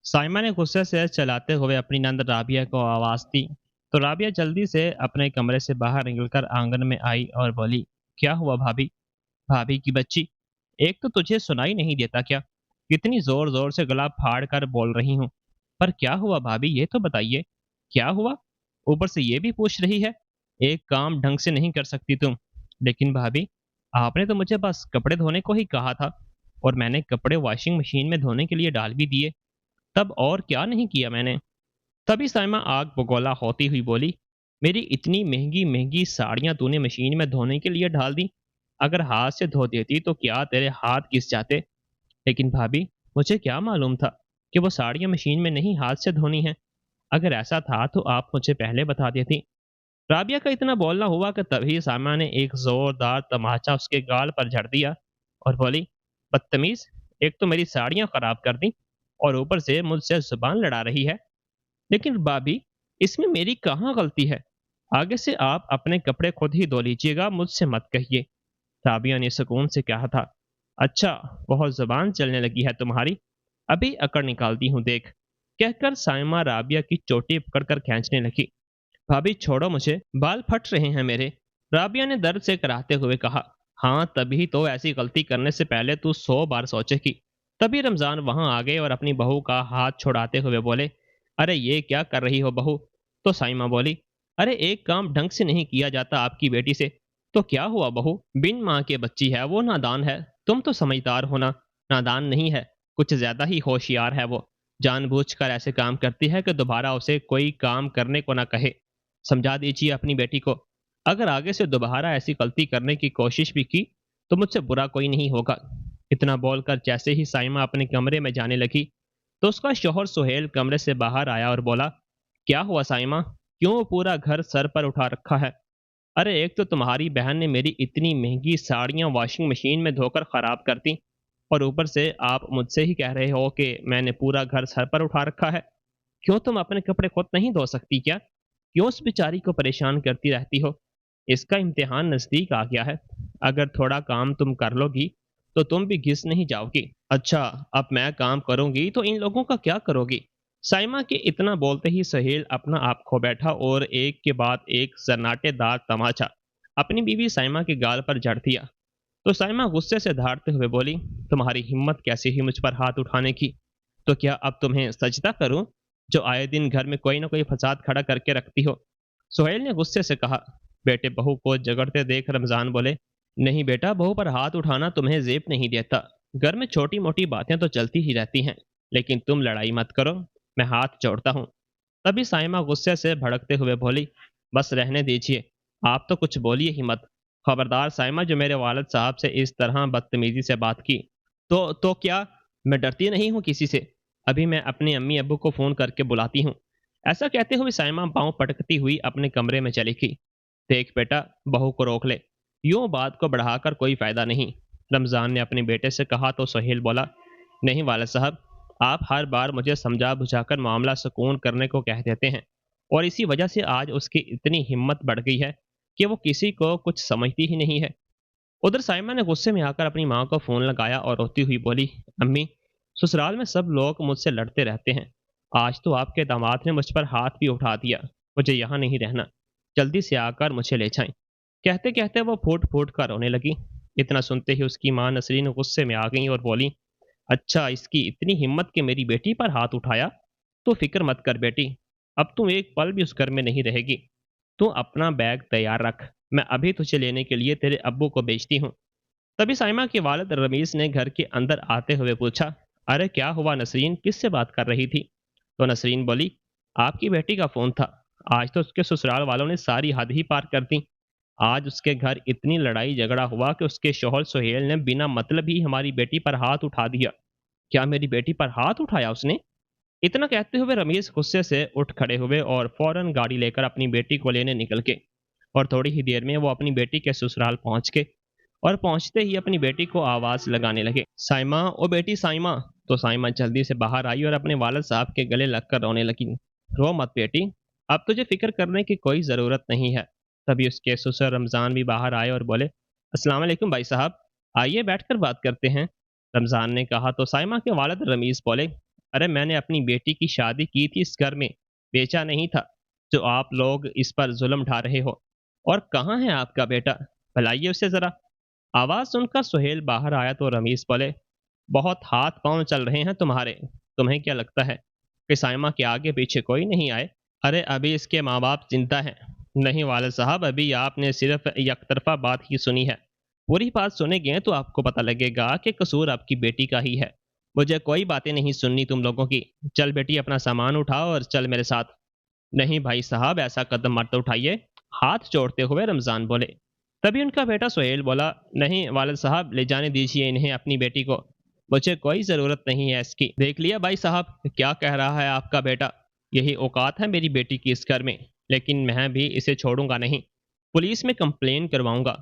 साइमा ने गुस्से से चलाते हुए अपनी नंद राबिया को आवाज दी। तो राबिया जल्दी से अपने कमरे से बाहर निकलकर आंगन में आई और बोली, क्या हुआ भाभी? भाभी की बच्ची, एक तो तुझे सुनाई नहीं देता क्या? कितनी जोर जोर से गला फाड़ कर बोल रही हूँ। पर क्या हुआ भाभी, ये तो बताइए। क्या हुआ? ऊपर से ये भी पूछ रही है। एक काम ढंग से नहीं कर सकती तुम? लेकिन भाभी, आपने तो मुझे बस कपड़े धोने को ही कहा था, और मैंने कपड़े वॉशिंग मशीन में धोने के लिए डाल भी दिए। तब और क्या नहीं किया मैंने? तभी साइमा आग बगौला होती हुई बोली, मेरी इतनी महंगी महंगी साड़ियां तूने मशीन में धोने के लिए डाल दी। अगर हाथ से धो देती तो क्या तेरे हाथ घिस जाते? लेकिन भाभी, मुझे क्या मालूम था कि वो साड़ियां मशीन में नहीं हाथ से धोनी है। अगर ऐसा था तो आप मुझे पहले बता देती। राबिया का इतना बोलना हुआ कि तभी साइमा ने एक जोरदार तमाचा उसके गाल पर झड़ दिया और बोली, बदतमीज, एक तो मेरी साड़ियां खराब कर दी और ऊपर से मुझसे जुबान लड़ा रही है। लेकिन भाभी, इसमें मेरी कहाँ गलती है? आगे से आप अपने कपड़े खुद ही धो लीजिएगा, मुझसे मत कहिए। राबिया ने सुकून से कहा था। अच्छा, बहुत जुबान चलने लगी है तुम्हारी। अभी अकड़ निकालती हूँ देख। कहकर साइमा राबिया की चोटी पकड़कर खींचने लगी। भाभी छोड़ो मुझे, बाल फट रहे हैं मेरे। राबिया ने दर्द से कराहते हुए कहा। हाँ, तभी तो ऐसी गलती करने से पहले तू 100 बार सोचेगी। तभी रमजान वहां आ गए और अपनी बहू का हाथ छुड़ाते हुए बोले, अरे ये क्या कर रही हो बहू? तो साइमा बोली, अरे एक काम ढंग से नहीं किया जाता आपकी बेटी से। तो क्या हुआ बहू, बिन माँ के बच्ची है वो, नादान है। तुम तो समझदार होना, नादान नहीं है, कुछ ज्यादा ही होशियार है वो। जानबूझकर ऐसे काम करती है कि दोबारा उसे कोई काम करने को ना कहे। समझा दीजिए अपनी बेटी को। अगर आगे से दोबारा ऐसी गलती करने की कोशिश भी की तो मुझसे बुरा कोई नहीं होगा। इतना बोलकर जैसे ही साइमा अपने कमरे में जाने लगी तो उसका शौहर सुहेल कमरे से बाहर आया और बोला, क्या हुआ साइमा, क्यों पूरा घर सर पर उठा रखा है? अरे एक तो तुम्हारी बहन ने मेरी इतनी महंगी साड़ियां वॉशिंग मशीन में धोकर खराब कर दी, और ऊपर से आप मुझसे ही कह रहे हो कि मैंने पूरा घर सर पर उठा रखा है। क्यों तुम अपने कपड़े खुद नहीं धो सकती क्या? क्यों उस बेचारी को परेशान करती रहती हो? इसका इम्तिहान नजदीक आ गया है। अगर थोड़ा काम तुम कर लोगी तो तुम भी घिस नहीं जाओगी। अच्छा, अब मैं काम करूंगी तो इन लोगों का क्या करोगी? साइमा के इतना बोलते ही सहेल अपना आप खो बैठा और एक के बाद एक सन्नाटेदार तमाचा अपनी बीवी साइमा के गाल पर जड़ दिया। तो साइमा गुस्से से धारते हुए बोली, तुम्हारी हिम्मत कैसे ही मुझ पर हाथ उठाने की? तो क्या अब तुम्हें सजदा करूं, जो आए दिन घर में कोई ना कोई फसाद खड़ा करके रखती हो? सुहेल ने गुस्से से कहा। बेटे बहू को झगड़ते देख रमजान बोले, नहीं बेटा, बहू पर हाथ उठाना तुम्हें जेब नहीं देता। घर में छोटी मोटी बातें तो चलती ही रहती हैं, लेकिन तुम लड़ाई मत करो, मैं हाथ जोड़ता हूँ। तभी साइमा गुस्से से भड़कते हुए बोली, बस रहने दीजिए, आप तो कुछ बोलिए ही मत। खबरदार साइमा, जो मेरे वालिद साहब से इस तरह बदतमीजी से बात की तो क्या, मैं डरती नहीं हूँ किसी से। अभी मैं अपने अम्मी अब्बू को फोन करके बुलाती हूँ। ऐसा कहते हुए साइमा पांव पटकती हुई अपने कमरे में चली गई। देख बेटा, बहू को रोक ले, यूं बात को बढ़ाकर कोई फायदा नहीं। रमजान ने अपने बेटे से कहा तो सोहेल बोला, नहीं वालिद साहब, आप हर बार मुझे समझा बुझाकर मामला सुकून करने को कह देते हैं, और इसी वजह से आज उसकी इतनी हिम्मत बढ़ गई है कि वो किसी को कुछ समझती ही नहीं है। उधर साइमा ने गुस्से में आकर अपनी माँ को फोन लगाया और रोती हुई बोली, अम्मी, ससुराल में सब लोग मुझसे लड़ते रहते हैं, आज तो आपके दामाद ने मुझ पर हाथ भी उठा दिया। मुझे यहाँ नहीं रहना, जल्दी से आकर मुझे ले जाएं। कहते कहते वो फूट फूट कर रोने लगी। इतना सुनते ही उसकी माँ नसरीन गुस्से में आ गई और बोली, अच्छा, इसकी इतनी हिम्मत कि मेरी बेटी पर हाथ उठाया? तो फिक्र मत कर बेटी, अब तुम एक पल भी उस घर में नहीं रहेगी। तू अपना बैग तैयार रख, मैं अभी तुझे लेने के लिए तेरे अब्बू को भेजती हूँ। तभी साइमा के वालिद रमीज ने घर के अंदर आते हुए पूछा, अरे क्या हुआ नसरीन, किससे बात कर रही थी? तो नसरीन बोली, आपकी बेटी का फोन था। आज तो उसके ससुराल वालों ने सारी हद ही पार कर दी। आज उसके घर इतनी लड़ाई झगड़ा हुआ कि उसके शौहर सुहेल ने बिना मतलब ही हमारी बेटी पर हाथ उठा दिया। क्या मेरी बेटी पर हाथ उठाया उसने? इतना कहते हुए रमीज गुस्से से उठ खड़े हुए और फौरन गाड़ी लेकर अपनी बेटी को लेने निकल गए। और थोड़ी ही देर में वो अपनी बेटी के ससुराल पहुंच गए, और पहुंचते ही अपनी बेटी को आवाज लगाने लगे, साइमा, ओ बेटी साइमा। तो साइमा जल्दी से बाहर आई और अपने वालिद साहब के गले लगकर रोने लगी। रो मत बेटी, अब तुझे फिक्र करने की कोई ज़रूरत नहीं है। तभी उसके ससुर रमज़ान भी बाहर आए और बोले, अस्सलाम वालेकुम भाई साहब, आइए बैठकर बात करते हैं। रमज़ान ने कहा तो साइमा के वालिद रमीज़ बोले, अरे मैंने अपनी बेटी की शादी की थी इस घर में, बेचा नहीं था, जो आप लोग इस पर जुल्म ढा रहे हो। और कहाँ है आपका बेटा? बुलाइए उसे जरा। आवाज सुनकर सुहेल बाहर आया तो रमीज बोले, बहुत हाथ पांव चल रहे हैं तुम्हारे। तुम्हें क्या लगता है कि साइमा के आगे पीछे कोई नहीं आए? अरे अभी इसके माँ बाप चिंता हैं। नहीं वाले साहब, अभी आपने सिर्फ एक तरफा बात ही सुनी है। पूरी बात सुनेंगे तो आपको पता लगेगा कि कसूर आपकी बेटी का ही है। मुझे कोई बातें नहीं सुननी तुम लोगों की। चल बेटी, अपना सामान उठाओ और चल मेरे साथ। नहीं भाई साहब, ऐसा कदम मत उठाइए, हाथ जोड़ते हुए रमजान बोले। तभी उनका बेटा सुहेल बोला, नहीं वालिद साहब, ले जाने दीजिए इन्हें, अपनी बेटी को। मुझे कोई ज़रूरत नहीं है इसकी। देख लिया भाई साहब, क्या कह रहा है आपका बेटा? यही औकात है मेरी बेटी की इस घर में, लेकिन मैं भी इसे छोड़ूंगा नहीं। पुलिस में कंप्लेन करवाऊंगा,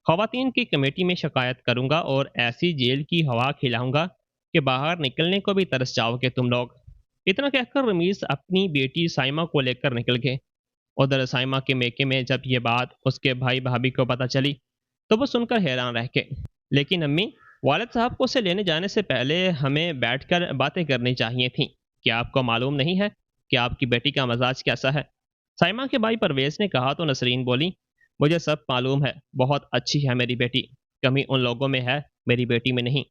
खवातीन की कमेटी में शिकायत करूंगा और ऐसी जेल की हवा खिलाऊंगा कि बाहर निकलने को भी तरस जाओगे तुम लोग। इतना कहकर रमीज अपनी बेटी साइमा को लेकर निकल गए। उधर साइमा के मेके में जब ये बात उसके भाई भाभी को पता चली तो वो सुनकर हैरान रह गए। लेकिन अम्मी, वालिद साहब को उसे लेने जाने से पहले हमें बैठकर बातें करनी चाहिए थी। क्या आपको मालूम नहीं है कि आपकी बेटी का मजाज कैसा है? साइमा के भाई परवेज ने कहा तो नसरीन बोली, मुझे सब मालूम है, बहुत अच्छी है मेरी बेटी। कमी उन लोगों में है, मेरी बेटी में नहीं।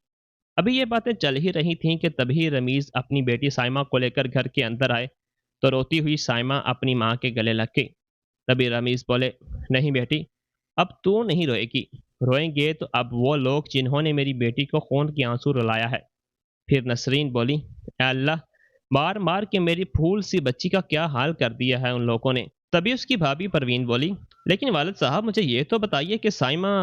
अभी ये बातें चल ही रही थीं कि तभी रमीज अपनी बेटी साइमा को लेकर घर के अंदर आए तो रोती हुई साइमा अपनी माँ के गले लग गई। तभी रमीज बोले, नहीं बेटी, अब तू नहीं रोएगी। रोएंगे तो अब वो लोग जिन्होंने मेरी बेटी को खून के आंसू रुलाया है। फिर नसरीन बोली, "ऐ अल्लाह, मार मार के मेरी फूल सी बच्ची का क्या हाल कर दिया है उन लोगों ने।" तभी उसकी भाभी परवीन बोली, लेकिन वालिद साहब, मुझे ये तो बताइए कि साइमा।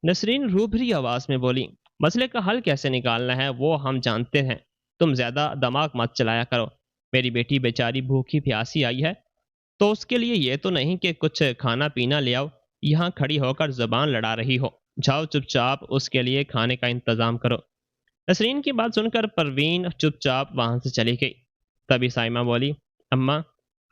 नसरीन रूभरी आवाज में बोली, मसले का हल कैसे निकालना है वो हम जानते हैं, तुम ज्यादा दिमाग मत चलाया करो। मेरी बेटी बेचारी भूखी प्यासी आई है, तो उसके लिए ये तो नहीं कि कुछ खाना पीना ले आओ, यहाँ खड़ी होकर जबान लड़ा रही हो। जाओ चुपचाप उसके लिए खाने का इंतजाम करो। नसरीन की बात सुनकर परवीन चुपचाप वहां से चली गई। तभी साइमा बोली, अम्मा,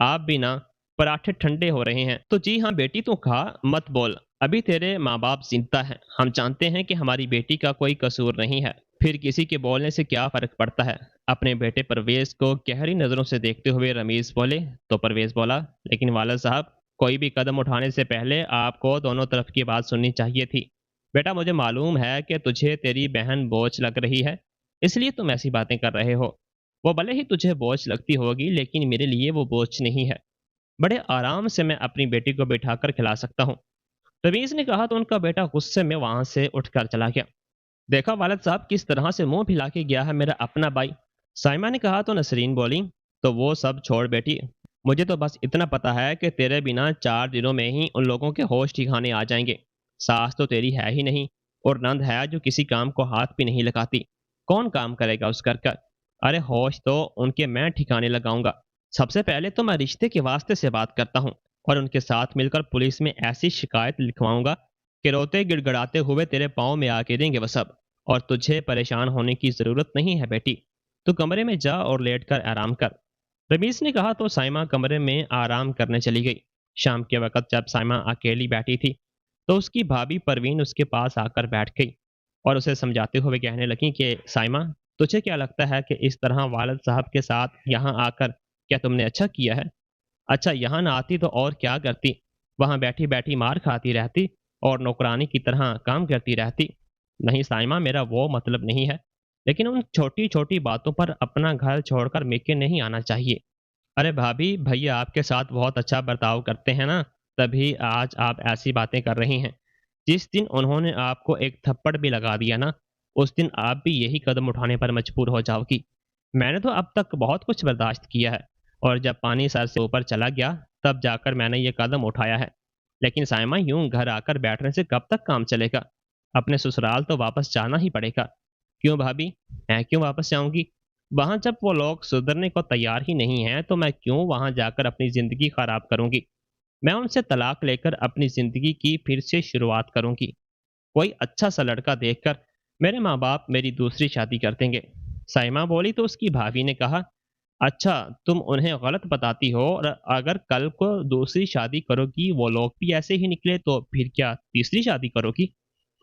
आप भी ना, पराठे ठंडे हो रहे हैं। तो जी हाँ बेटी, तू खा, मत बोल, अभी तेरे माँ बाप जिंदा हैं। हम जानते हैं कि हमारी बेटी का कोई कसूर नहीं है, फिर किसी के बोलने से क्या फर्क पड़ता है? अपने बेटे परवेज को गहरी नजरों से देखते हुए रमीज बोले। तो परवेज बोला, लेकिन वाला साहब, कोई भी कदम उठाने से पहले आपको दोनों तरफ की बात सुननी चाहिए थी। बेटा, मुझे मालूम है कि तुझे तेरी बहन बोझ लग रही है, इसलिए तुम ऐसी बातें कर रहे हो। वो भले ही तुझे बोझ लगती होगी, लेकिन मेरे लिए वो बोझ नहीं है। बड़े आराम से मैं अपनी बेटी को बिठाकर खिला सकता हूँ। रवीज ने कहा तो उनका बेटा गुस्से में वहां से उठकर चला गया। देखा वालिद साहब, किस तरह से मुंह फैला के गया है मेरा अपना भाई। साइमा ने कहा तो नसरीन बोली, तो वो सब छोड़ बेटी, मुझे तो बस इतना पता है कि तेरे बिना 4 दिनों में ही उन लोगों के होश ठिकाने आ जाएंगे। सास तो तेरी है ही नहीं, और नंद है जो किसी काम को हाथ भी नहीं लगाती। कौन काम करेगा उस घर का? अरे होश तो उनके मैं ठिकाने लगाऊंगा। सबसे पहले तो मैं रिश्ते के वास्ते से बात करता हूँ, और उनके साथ मिलकर पुलिस में ऐसी शिकायत लिखवाऊंगा कि रोते गिड़गड़ाते हुए तेरे पाँव में आके देंगे वो सब। और तुझे परेशान होने की जरूरत नहीं है बेटी, तू कमरे में जा और लेट कर आराम कर। रमीज ने कहा तो साइमा कमरे में आराम करने चली गई। शाम के वक्त जब साइमा अकेली बैठी थी तो उसकी भाभी परवीन उसके पास आकर बैठ गई और उसे समझाते हुए कहने लगी कि साइमा, तुझे क्या लगता है कि इस तरह वालिद साहब के साथ यहाँ आकर क्या तुमने अच्छा किया है? अच्छा, यहाँ ना आती तो और क्या करती? वहाँ बैठी बैठी मार खाती रहती और नौकरानी की तरह काम करती रहती। नहीं साइमा, मेरा वो मतलब नहीं है, लेकिन उन छोटी छोटी बातों पर अपना घर छोड़कर मेके नहीं आना चाहिए। अरे भाभी, भैया आपके साथ बहुत अच्छा बर्ताव करते हैं ना, तभी आज आप ऐसी बातें कर रही हैं। जिस दिन उन्होंने आपको एक थप्पड़ भी लगा दिया ना, उस दिन आप भी यही कदम उठाने पर मजबूर हो जाओगी। मैंने तो अब तक बहुत कुछ बर्दाश्त किया है, और जब पानी सर से ऊपर चला गया तब जाकर मैंने ये कदम उठाया है। लेकिन साइमा, यूं घर आकर बैठने से कब तक काम चलेगा? अपने ससुराल तो वापस जाना ही पड़ेगा। क्यों भाभी, मैं क्यों वापस जाऊंगी? वहां जब वो लोग सुधरने को तैयार ही नहीं हैं तो मैं क्यों वहां जाकर अपनी जिंदगी खराब करूंगी? मैं उनसे तलाक लेकर अपनी जिंदगी की फिर से शुरुआत करूंगी। कोई अच्छा सा लड़का देखकर मेरे माँ बाप मेरी दूसरी शादी कर देंगे। साइमा बोली तो उसकी भाभी ने कहा, अच्छा, तुम उन्हें गलत बताती हो, और अगर कल को दूसरी शादी करोगी वो लोग भी ऐसे ही निकले तो फिर क्या तीसरी शादी करोगी?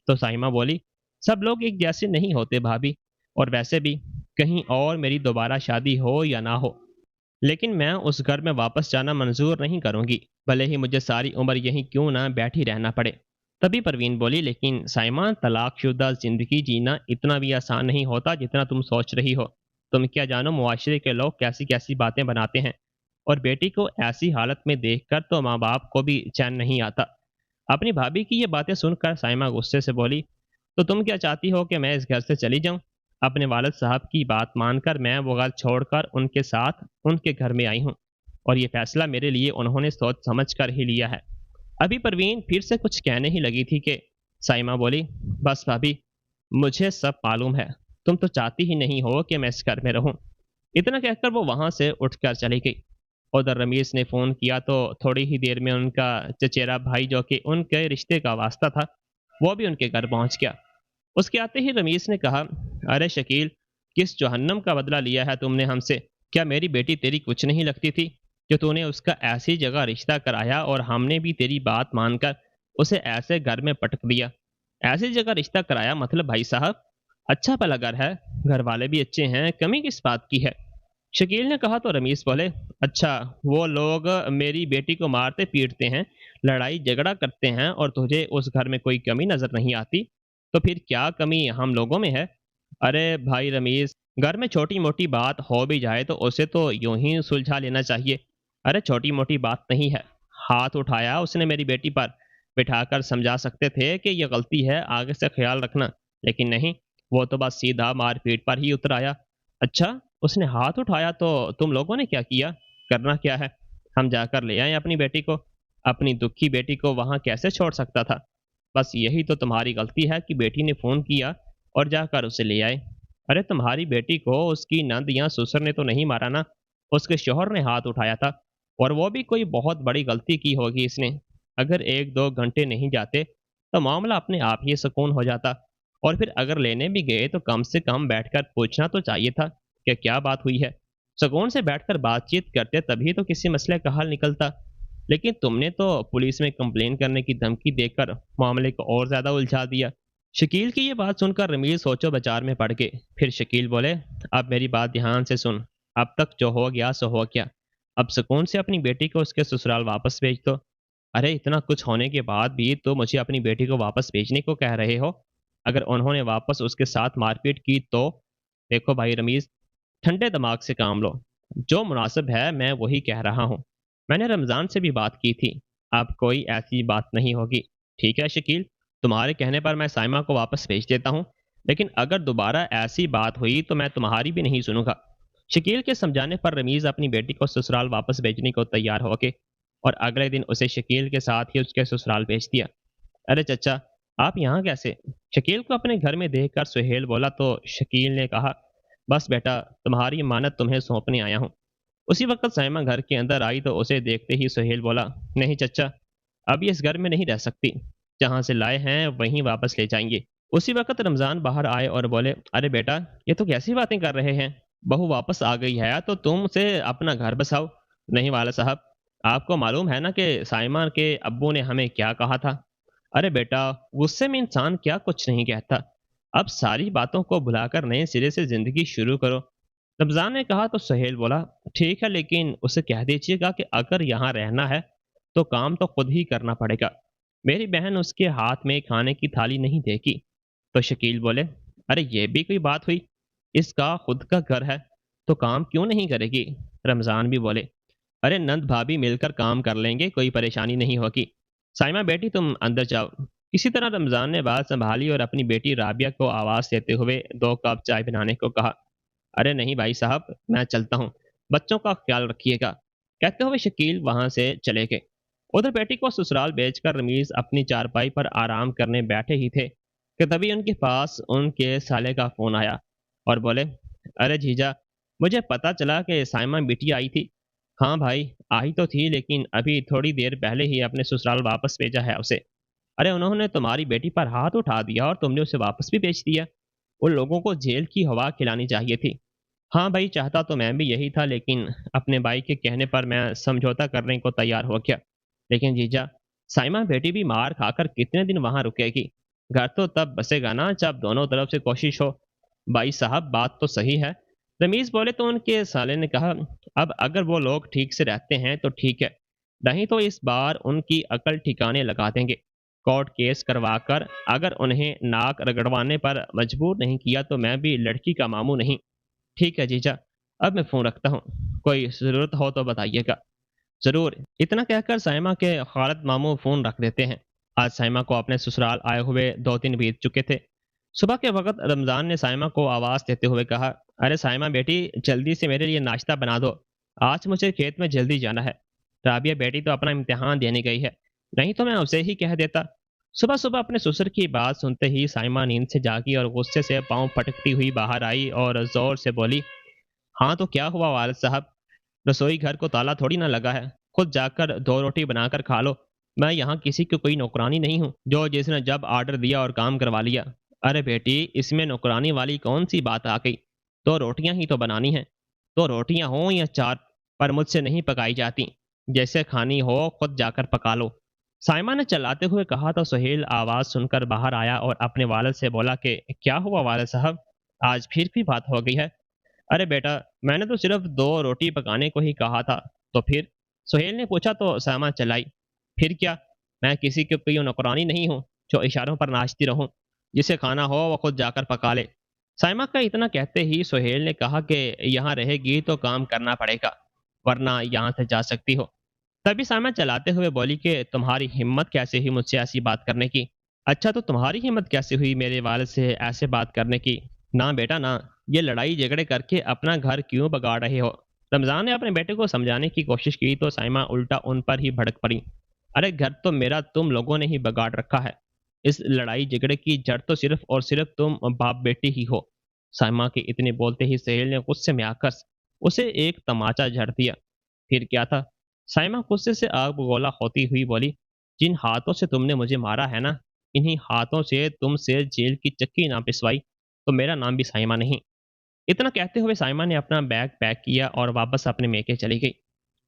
तो साइमा बोली, सब लोग एक जैसे नहीं होते भाभी, और वैसे भी کہیں اور میری دوبارہ شادی ہو یا نہ ہو، لیکن میں اس گھر میں واپس جانا منظور نہیں کروں گی، بھلے ہی مجھے ساری عمر یہیں کیوں نہ بیٹھی رہنا پڑے۔ تبھی پروین بولی، لیکن سائمہ، طلاق شدہ زندگی جینا اتنا بھی آسان نہیں ہوتا جتنا تم سوچ رہی ہو۔ تم کیا جانو معاشرے کے لوگ کیسی کیسی باتیں بناتے ہیں، اور بیٹی کو ایسی حالت میں دیکھ کر تو ماں باپ کو بھی چین نہیں آتا۔ اپنی بھابھی کی یہ باتیں سن کر سائمہ غصے سے بولی، تو تم کیا چاہتی ہو کہ میں اس گھر سے چلی جاؤں؟ اپنے والد صاحب کی بات مان کر میں وہ گھر چھوڑ کر ان کے ساتھ ان کے گھر میں آئی ہوں، اور یہ فیصلہ میرے لیے انہوں نے سوچ سمجھ کر ہی لیا ہے۔ ابھی پروین پھر سے کچھ کہنے ہی لگی تھی کہ سائمہ بولی، بس بھابھی، مجھے سب معلوم ہے، تم تو چاہتی ہی نہیں ہو کہ میں اس گھر میں رہوں۔ اتنا کہہ کر وہ وہاں سے اٹھ کر چلی گئی۔ ادھر رمیز نے فون کیا تو تھوڑی ہی دیر میں ان کا چچیرا بھائی، جو کہ ان کے رشتے کا واسطہ تھا، وہ بھی ان کے گھر پہنچ گیا۔ اس کے آتے ہی رمیز نے کہا، ارے شکیل، کس جہنم کا بدلہ لیا ہے تم نے ہم سے؟ کیا میری بیٹی تیری کچھ نہیں لگتی تھی کہ تو نے اس کا ایسی جگہ رشتہ کرایا، اور ہم نے بھی تیری بات مان کر اسے ایسے گھر میں پٹک دیا؟ ایسی جگہ رشتہ کرایا مطلب بھائی صاحب اچھا بھلا گھر ہے، گھر والے بھی اچھے ہیں، کمی کس بات کی ہے؟ شکیل نے کہا تو رمیز بولے، اچھا، وہ لوگ میری بیٹی کو مارتے پیٹتے ہیں، لڑائی جھگڑا کرتے ہیں، اور تجھے اس گھر میں کوئی کمی نظر نہیں آتی؟ تو پھر کیا کمی ہم لوگوں میں ہے؟ ارے بھائی رمیز، گھر میں چھوٹی موٹی بات ہو بھی جائے تو اسے تو یوں ہی سلجھا لینا چاہیے۔ ارے چھوٹی موٹی بات نہیں ہے، ہاتھ اٹھایا اس نے میری بیٹی پر، بٹھا کر سمجھا سکتے تھے کہ یہ غلطی ہے، آگے سے خیال رکھنا، لیکن نہیں، وہ تو بس سیدھا مار پیٹ پر ہی اتر آیا۔ اچھا، اس نے ہاتھ اٹھایا تو تم لوگوں نے کیا کیا؟ کرنا کیا ہے؟ ہم جا کر لے آئیں اپنی بیٹی کو۔ اپنی دکھی بیٹی کو وہاں کیسے چھوڑ سکتا تھا؟ بس یہی تو تمہاری غلطی ہے کہ بیٹی نے فون کیا اور جا کر اسے لے آئے۔ ارے تمہاری بیٹی کو اس کی نند یا سسر نے تو نہیں مارا نا، اس کے شوہر نے ہاتھ اٹھایا تھا، اور وہ بھی کوئی بہت بڑی غلطی کی ہوگی اس نے۔ اگر ایک دو گھنٹے نہیں جاتے تو معاملہ اپنے آپ ہی سکون ہو جاتا، اور پھر اگر لینے بھی گئے تو کم سے کم بیٹھ کر پوچھنا تو چاہیے تھا کہ کیا بات ہوئی ہے۔ سکون سے بیٹھ کر بات چیت کرتے تبھی تو کسی مسئلے کا حل نکلتا، لیکن تم نے تو پولیس میں کمپلین کرنے کی دھمکی دے کر معاملے کو اور زیادہ الجھا دیا۔ شکیل کی یہ بات سن کر رمیز سوچو بچار میں پڑ گئے۔ پھر شکیل بولے، اب میری بات دھیان سے سن، اب تک جو ہو گیا سو ہو گیا، اب سکون سے اپنی بیٹی کو اس کے سسرال واپس بھیج دو۔ ارے اتنا کچھ ہونے کے بعد بھی تو مجھے اپنی بیٹی کو واپس بھیجنے کو کہہ رہے ہو؟ اگر انہوں نے واپس اس کے ساتھ مار پیٹ کی تو؟ دیکھو بھائی رمیز، ٹھنڈے دماغ سے کام لو، جو مناسب ہے میں وہی کہہ رہا ہوں۔ میں نے رمضان سے بھی بات کی تھی، اب کوئی ایسی بات نہیں ہوگی۔ ٹھیک ہے شکیل، تمہارے کہنے پر میں سائمہ کو واپس بھیج دیتا ہوں، لیکن اگر دوبارہ ایسی بات ہوئی تو میں تمہاری بھی نہیں سنوں گا۔ شکیل کے سمجھانے پر رمیز اپنی بیٹی کو سسرال واپس بھیجنے کو تیار ہو گئے، اور اگلے دن اسے شکیل کے ساتھ ہی اس کے سسرال بھیج دیا۔ ارے چچا، آپ یہاں کیسے؟ شکیل کو اپنے گھر میں دیکھ کر سہیل بولا تو شکیل نے کہا، بس بیٹا، تمہاری امانت تمہیں سونپنے آیا ہوں۔ اسی وقت سائمہ گھر کے اندر آئی تو اسے دیکھتے ہی سہیل بولا، نہیں چچا، اب یہ اس گھر میں نہیں رہ سکتی، جہاں سے لائے ہیں وہیں واپس لے جائیں گے۔ اسی وقت رمضان باہر آئے اور بولے، ارے بیٹا، یہ تو کیسی باتیں کر رہے ہیں؟ بہو واپس آ گئی ہے تو تم اسے اپنا گھر بساؤ۔ نہیں والد صاحب، آپ کو معلوم ہے نا کہ سائمہ کے ابو نے ہمیں کیا کہا تھا؟ ارے بیٹا، غصے میں انسان کیا کچھ نہیں کہتا، اب ساری باتوں کو بھلا کر نئے سرے سے زندگی شروع کرو۔ رمضان نے کہا تو سہیل بولا، ٹھیک ہے، لیکن اسے کہہ دیجیے گا کہ اگر یہاں رہنا ہے تو کام تو خود ہی کرنا پڑے گا، میری بہن اس کے ہاتھ میں کھانے کی تھالی نہیں دے گی۔ تو شکیل بولے، ارے یہ بھی کوئی بات ہوئی، اس کا خود کا گھر ہے تو کام کیوں نہیں کرے گی؟ رمضان بھی بولے، ارے نند بھابھی مل کر کام کر لیں گے، کوئی پریشانی نہیں ہوگی۔ سائمہ بیٹی تم اندر جاؤ۔ کسی طرح رمضان نے بات سنبھالی اور اپنی بیٹی رابعہ کو آواز دیتے ہوئے 2 کپ چائے بنانے کو کہا۔ ارے نہیں بھائی صاحب، میں چلتا ہوں، بچوں کا خیال رکھیے گا، کہتے ہوئے شکیل وہاں سے چلے گئے۔ ادھر بیٹی کو سسرال بیچ کر رمیز اپنی چارپائی پر آرام کرنے بیٹھے ہی تھے کہ تبھی ان کے پاس ان کے سالے کا فون آیا اور بولے، ارے جیجا، مجھے پتا چلا کہ سائمہ بیٹی آئی تھی۔ ہاں بھائی، آئی تو تھی، لیکن ابھی تھوڑی دیر پہلے ہی اپنے سسرال واپس بھیجا ہے اسے۔ ارے انہوں نے تمہاری بیٹی پر ہاتھ اٹھا دیا اور تم نے اسے واپس بھی بھیج دیا؟ ان لوگوں کو جیل کی ہوا کھلانی چاہیے تھی۔ ہاں بھائی، چاہتا تو میں بھی یہی تھا، لیکن اپنے بھائی کے کہنے پر میں سمجھوتا کرنے کو تیار ہو گیا۔ لیکن جیجا، سائمہ بیٹی بھی مار کھا کر کتنے دن وہاں رکے گی؟ گھر تو تب بسے گا نا جب دونوں طرف سے کوشش ہو۔ بھائی صاحب، بات تو صحیح ہے، रमीज बोले तो उनके साले ने कहा, अब अगर वो लोग ठीक से रहते हैं तो ठीक है, नहीं तो इस बार उनकी अकल ठिकाने लगा देंगे। कोर्ट केस करवाकर अगर उन्हें नाक रगड़वाने पर मजबूर नहीं किया तो मैं भी लड़की का मामू नहीं। ठीक है जीजा, अब मैं फोन रखता हूँ, कोई ज़रूरत हो तो बताइएगा। ज़रूर। इतना कहकर साइमा के खालिद मामू फ़ोन रख देते हैं। आज साइमा को अपने ससुराल आए हुए 2 दिन बीत चुके थे। सुबह के वक्त रमज़ान ने साइमा को आवाज़ देते हुए कहा, अरे साइमा बेटी, जल्दी से मेरे लिए नाश्ता बना दो, आज मुझे खेत में जल्दी जाना है। राबिया बेटी तो अपना इम्तिहान देने गई है, नहीं तो मैं उसे ही कह देता। सुबह सुबह अपने ससुर की बात सुनते ही साइमा नींद से जागी और गुस्से से पाँव पटकती हुई बाहर आई और ज़ोर से बोली, हाँ तो क्या हुआ वालिद साहब, रसोई घर को ताला थोड़ी ना लगा है, खुद जाकर 2 रोटी बनाकर खा लो। मैं यहाँ किसी की कोई नौकरानी नहीं हूँ जो जिसने जब ऑर्डर दिया और काम करवा लिया। अरे बेटी, इसमें नौकरानी वाली कौन सी बात आ गई, 2 रोटियां ही तो बनानी हैं। 2 रोटियां हो या 4, पर मुझसे नहीं पकाई जाती। जैसे खानी हो खुद जाकर पका लो। साइमा ने चलाते हुए कहा तो सुहेल आवाज सुनकर बाहर आया और अपने वालिद से बोला कि क्या हुआ वालिद साहब, आज फिर भी बात हो गई है। अरे बेटा, मैंने तो सिर्फ 2 रोटी पकाने को ही कहा था। तो फिर? सुहेल ने पूछा तो सामा चलाई। फिर क्या? मैं किसी की कोई नौकरानी नहीं हूँ जो इशारों पर नाचती रहूं। जिसे खाना हो वो खुद जाकर पका ले। साइमा का इतना कहते ही सुहेल ने कहा कि यहाँ रहेगी तो काम करना पड़ेगा, वरना यहाँ से जा सकती हो। तभी साइमा चलाते हुए बोली कि तुम्हारी हिम्मत कैसे हुई मुझसे ऐसी बात करने की। अच्छा, तो तुम्हारी हिम्मत कैसे हुई मेरे वालिद से ऐसे बात करने की? ना बेटा ना, ये लड़ाई झगड़े करके अपना घर क्यों बगाड़ रहे हो? रमजान ने अपने बेटे को समझाने की कोशिश की तो साइमा उल्टा उन पर ही भड़क पड़ी। अरे घर तो मेरा तुम लोगों ने ही बगाड़ रखा है। इस लड़ाई झगड़े की जड़ तो सिर्फ और सिर्फ तुम बाप बेटी ही हो। साइमा के इतने बोलते ही सहेल ने गुस्से में आकर उसे एक तमाचा झड़ दिया। फिर क्या था? साइमा गुस्से से आग बगोला होती हुई बोली, जिन हाथों से तुमने मुझे मारा है ना, इन्हीं हाथों से तुमसे जेल की चक्की ना पिसवाई तो मेरा नाम भी साइमा नहीं। इतना कहते हुए साइमा ने अपना बैग पैक किया और वापस अपने मेके चली गई।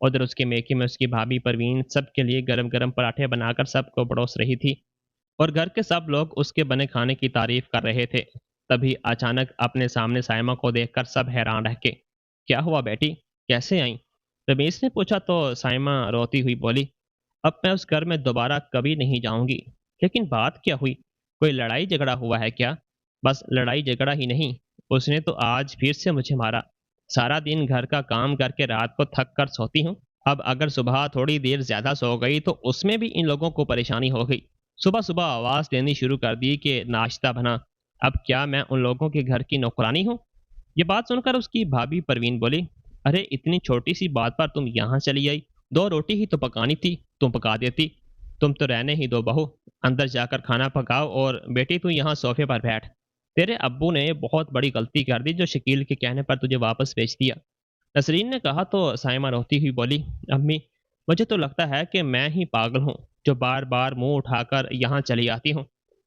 उधर उसके मेके में उसकी भाभी परवीन सबके लिए गरम गरम पराठे बनाकर सबको परोस रही थी और घर के सब लोग उसके बने खाने की तारीफ कर रहे थे। तभी अचानक अपने सामने साइमा को देखकर सब हैरान रह गए। क्या हुआ बेटी, कैसे आई? रमेश ने पूछा तो साइमा रोती हुई बोली, अब मैं उस घर में दोबारा कभी नहीं जाऊंगी। लेकिन बात क्या हुई, कोई लड़ाई झगड़ा हुआ है क्या? बस लड़ाई झगड़ा ही नहीं, उसने तो आज फिर से मुझे मारा। सारा दिन घर का काम करके रात को थक कर सोती हूँ, अब अगर सुबह थोड़ी देर ज्यादा सो गई तो उसमें भी इन लोगों को परेशानी हो गई। सुबह सुबह आवाज देनी शुरू कर दी कि नाश्ता बना। अब क्या मैं उन लोगों के घर की नौकरानी हूँ? ये बात सुनकर उसकी भाभी परवीन बोली, अरे इतनी छोटी सी बात पर तुम यहाँ चली आई, 2 रोटी ही तो पकानी थी, तुम पका देती। तुम तो रहने ही दो बहू, अंदर जाकर खाना पकाओ और बेटी तू यहाँ सोफे पर बैठ। तेरे अब्बू ने बहुत बड़ी गलती कर दी जो शकील के कहने पर तुझे वापस भेज दिया। नसरीन ने कहा तो साइमा रोती हुई बोली, अम्मी, मुझे तो लगता है कि मैं ही पागल हूँ जो बार बार मुंह उठाकर यहाँ चली आती हूँ।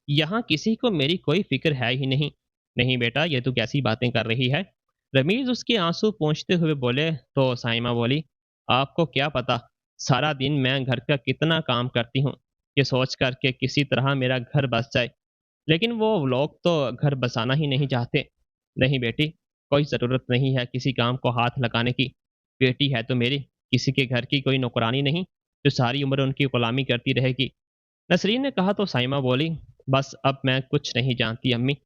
यहाँ किसी को मेरी कोई फिक्र है ही नहीं। नहीं बेटा, ये तू कैसी बातें कर रही है? रमीज उसके आंसू पोंछते हुए बोले तो साइमा बोली, आपको क्या पता, सारा दिन मैं घर का कितना काम करती हूँ, ये सोच कर के किसी तरह मेरा घर बस जाए। लेकिन वो लोग तो घर बसाना ही नहीं चाहते। नहीं बेटी, कोई ज़रूरत नहीं है किसी काम को हाथ लगाने की। बेटी है तो मेरी, किसी के घर की कोई नौकरानी नहीं जो सारी उम्र उनकी गुलामी करती रहेगी। नसरीन ने कहा तो साइमा बोली, बस अब मैं कुछ नहीं जानती अम्मी,